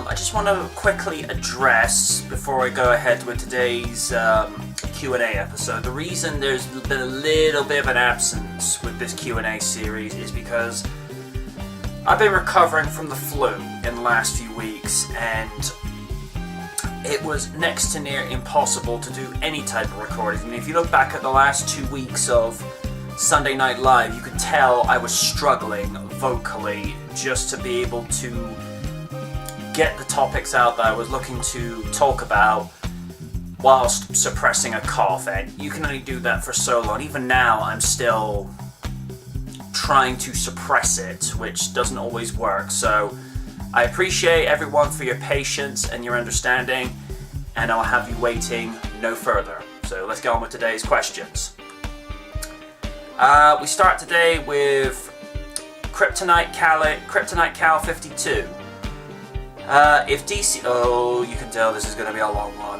I just want to quickly address, before I go ahead with today's Q&A episode, the reason there's been a little bit of an absence with this Q&A series is because I've been recovering from the flu in the last few weeks, and it was next to near impossible to do any type of recording. I mean, if you look back at the last 2 weeks of Sunday Night Live, you could tell I was struggling vocally just to be able to get the topics out that I was looking to talk about whilst suppressing a cough, and you can only do that for so long. Even now, I'm still trying to suppress it, which doesn't always work. So I appreciate everyone for your patience and your understanding, and I'll have you waiting no further. So let's get on with today's questions. We start today with Kryptonite Cal 52. If DC... Oh, you can tell this is going to be a long one.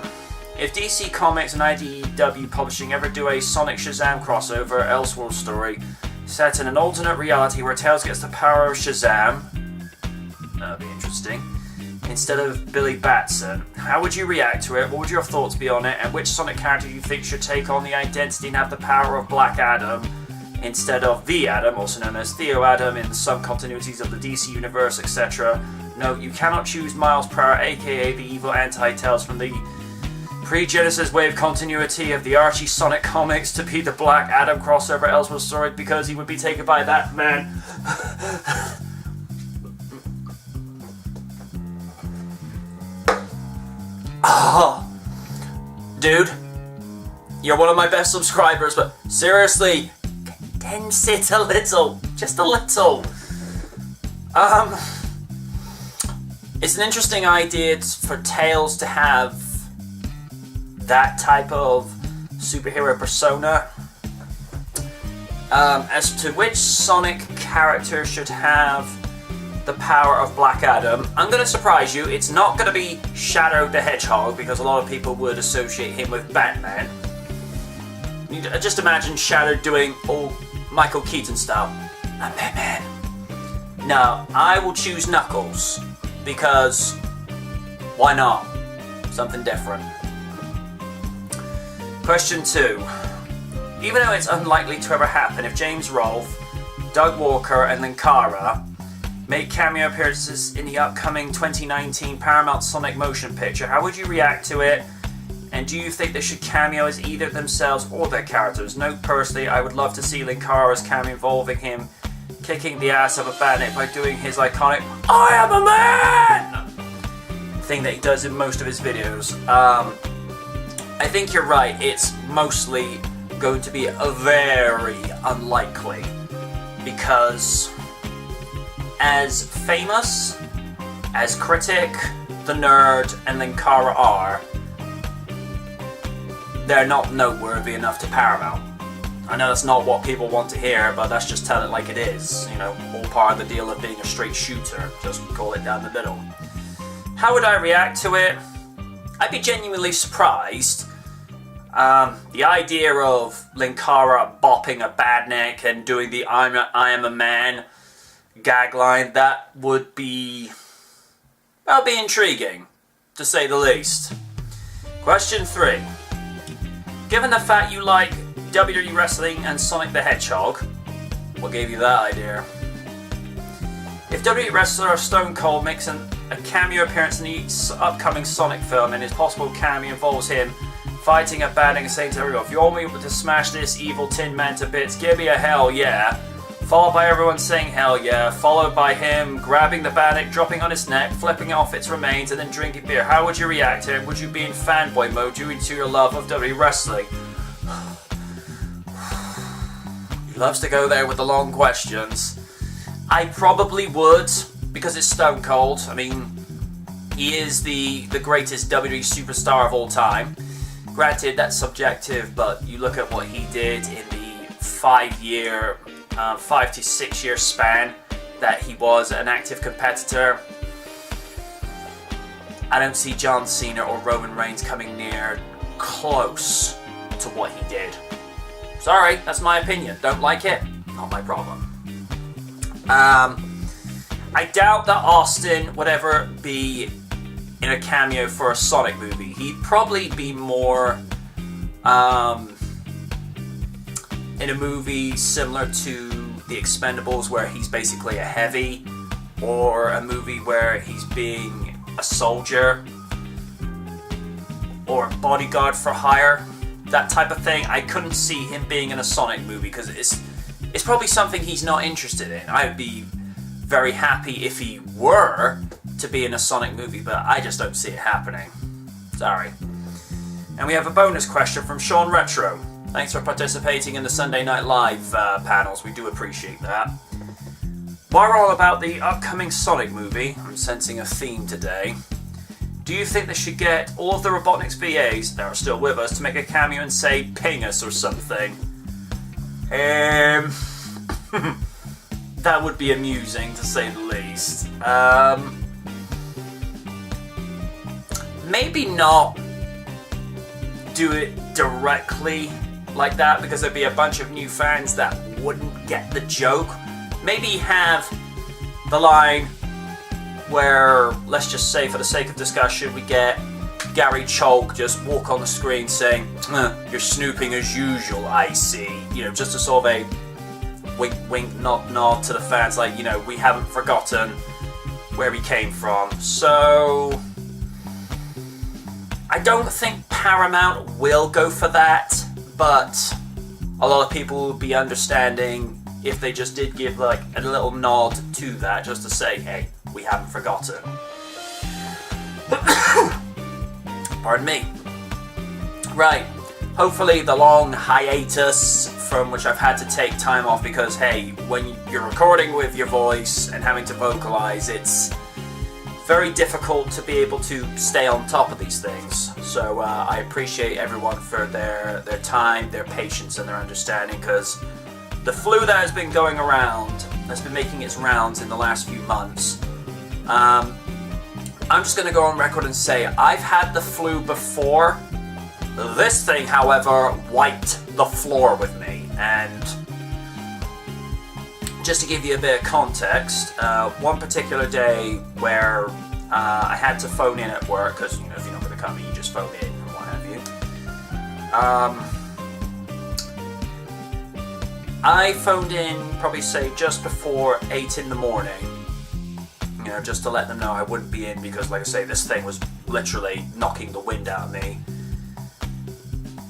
If DC Comics and IDW Publishing ever do a Sonic Shazam crossover Elseworld story set in an alternate reality where Tails gets the power of Shazam, that'd be interesting, instead of Billy Batson, how would you react to it? What would your thoughts be on it? And which Sonic character do you think should take on the identity and have the power of Black Adam instead of the Adam, also known as Theo Adam in some continuities of the DC universe, etc.? No, you cannot choose Miles Prower, aka the evil anti-Tails from the pre-Genesis wave continuity of the Archie Sonic comics to be the Black Adam crossover Elseworld story, because he would be taken by that man. Oh, dude, you're one of my best subscribers, but seriously, condense it a little, just a little. It's an interesting idea for Tails to have that type of superhero persona. As to which Sonic character should have the power of Black Adam, I'm going to surprise you. It's not going to be Shadow the Hedgehog, because a lot of people would associate him with Batman. You just imagine Shadow doing all Michael Keaton style. I'm Batman. No, I will choose Knuckles, because why not? Something different. Question 2. Even though it's unlikely to ever happen, if James Rolfe, Doug Walker, and Linkara make cameo appearances in the upcoming 2019 Paramount Sonic motion picture, how would you react to it? And do you think they should cameo as either themselves or their characters? Note, personally, I would love to see Linkara's cameo involving him kicking the ass of a bandit by doing his iconic "I am a man" thing that he does in most of his videos. I think you're right, it's mostly going to be a very unlikely, because as famous as Critic, the Nerd, and Linkara are, they're not noteworthy enough to Paramount. I know that's not what people want to hear, but that's just tell it like it is. You know, all part of the deal of being a straight shooter. Just call it down the middle. How would I react to it? I'd be genuinely surprised. The idea of Linkara bopping a badneck and doing the I am a man gag line, that would be... that'd be intriguing, to say the least. Question 3. Given the fact you like WWE Wrestling and Sonic the Hedgehog, what gave you that idea? If WWE wrestler Stone Cold makes a cameo appearance in the upcoming Sonic film, and his possible cameo involves him fighting a bad and saying to everyone, "If you want me to smash this evil Tin Man to bits, give me a hell yeah," followed by everyone saying hell yeah, followed by him grabbing the bandit, dropping on his neck, flipping off its remains, and then drinking beer, how would you react to it? Would you be in fanboy mode due to your love of WWE Wrestling? He loves to go there with the long questions. I probably would, because it's Stone Cold. I mean, he is the greatest WWE superstar of all time. Granted, that's subjective, but you look at what he did in the 5 to 6 year span that he was an active competitor. I don't see John Cena or Roman Reigns coming near close to what he did. Sorry, that's my opinion. Don't like it? Not my problem. I doubt that Austin would ever be in a cameo for a Sonic movie. He'd probably be more in a movie similar to The Expendables, where he's basically a heavy, or a movie where he's being a soldier or a bodyguard for hire, that type of thing. I couldn't see him being in a Sonic movie because it's probably something he's not interested in. I would be very happy if he were to be in a Sonic movie, but I just don't see it happening. Sorry. And we have a bonus question from Sean Retro. Thanks for participating in the Sunday Night Live panels. We do appreciate that. While we're all about the upcoming Sonic movie, I'm sensing a theme today. Do you think they should get all of the Robotnik's VAs that are still with us to make a cameo and say ping us or something? That would be amusing, to say the least. Maybe not do it directly like that, because there'd be a bunch of new fans that wouldn't get the joke. Maybe have the line where, let's just say for the sake of discussion, we get Gary Chalk just walk on the screen saying, "You're snooping as usual, I see." You know, just a sort of a wink, wink, nod, nod to the fans, like, you know, we haven't forgotten where he came from. So I don't think Paramount will go for that, but a lot of people will be understanding if they just did give like a little nod to that, just to say, hey, we haven't forgotten. Pardon me. Right, hopefully the long hiatus from which I've had to take time off, because hey, when you're recording with your voice and having to vocalize, it's very difficult to be able to stay on top of these things. So I appreciate everyone for their time, their patience, and their understanding, because the flu that has been going around, has been making its rounds in the last few months. I'm just going to go on record and say I've had the flu before. This thing, however, wiped the floor with me. And just to give you a bit of context, one particular day where I had to phone in at work, because, you know, if you're not going to come in, you just phone in and what have you. I phoned in probably, say, just before 8 in the morning, you know, just to let them know I wouldn't be in, because, like I say, this thing was literally knocking the wind out of me.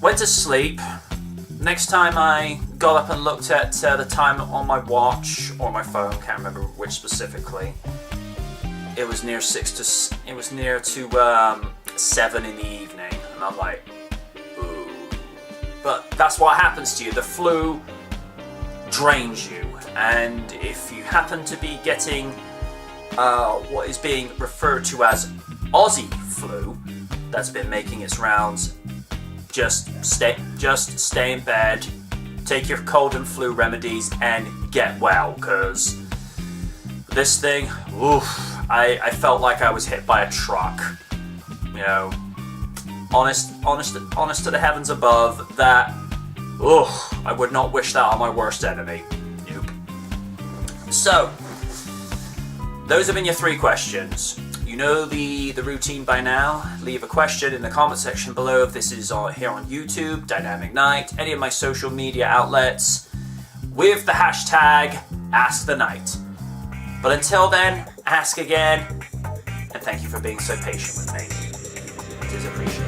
Went to sleep. Next time I got up and looked at the time on my watch or my phone, can't remember which specifically. It was near 7 in the evening, and I'm like, ooh. But that's what happens to you. The flu drains you, and if you happen to be getting what is being referred to as Aussie flu, that's been making its rounds, just stay in bed, take your cold and flu remedies, and get well, because this thing, oof, I felt like I was hit by a truck. You know, honest to the heavens above, that, I would not wish that on my worst enemy. Nope. So, those have been your 3 questions. You know the routine by now. Leave a question in the comment section below if this is here on YouTube, Dynamic Night, any of my social media outlets, with the hashtag AskTheKnight. But until then, ask again, and thank you for being so patient with me. It is appreciated.